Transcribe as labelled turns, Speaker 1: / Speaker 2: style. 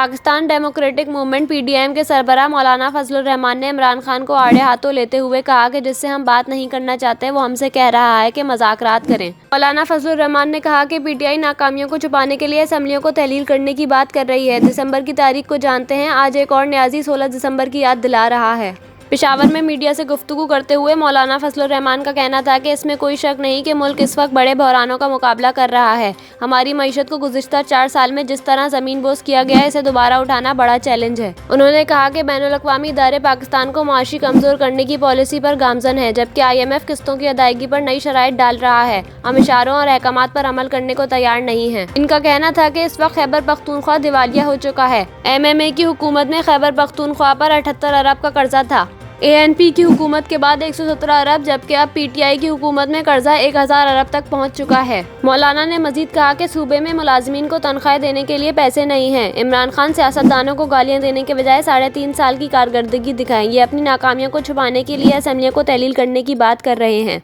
Speaker 1: Pakistan democratic movement (PDM) के सरबराह मौलाना फजलुर रहमान ने इमरान खान को आड़े हाथों लेते हुए कहा कि जिससे हम बात नहीं करना चाहते वो हमसे कह रहा है कि मुज़ाकरात करें। मौलाना फजलुर रहमान ने कहा कि पीटीआई नाकामियों को छुपाने के लिए असेंबलियों को तहलील करने की बात कर रही है। दिसंबर की तारीख को जानते हैं, आज एक और न्याज़ी 16 दिसंबर की याद दिला रहा है। पेशावर में मीडिया से गुफ्तगू करते हुए मौलाना फजलुर रहमान का कहना था कि इसमें कोई शक नहीं कि मुल्क इस वक्त बड़े बहरानों का मुकाबला कर रहा है। हमारी मईशत को गुज़िश्ता 4 साल में जिस तरह ज़मीन बोस किया गया है, इसे दोबारा उठाना बड़ा चैलेंज है। उन्होंने कहा कि बैनुल-अक़वामी इदारे पाकिस्तान को माशी कमज़ोर करने की पॉलिसी पर गामज़न है, जबकि IMF किस्तों की अदायगी पर नई शराइत डाल रहा है। हम इशारों और अहकामात पर अमल करने को तैयार नहीं हैं। इनका कहना था कि इस वक्त खैबर पख्तूनख्वा दिवालिया हो चुका है। MMA की हुकूमत में खैबर पख्तूनख्वा पर 78 अरब का कर्जा था। ANP की हुकूमत के बाद 117 अरब, जबकि अब PTI की हुकूमत में कर्जा 1000 अरब तक पहुंच चुका है। मौलाना ने मजीद कहा कि सूबे में मुलाजमीन को तनख्वाहें देने के लिए पैसे नहीं हैं। इमरान खान सियासतदानों को गालियां देने के बजाय 3.5 साल की कारकर्दगी दिखाएं। ये अपनी नाकामियों को छुपाने के लिए असेंबलियों को तहलील करने की बात कर रहे हैं।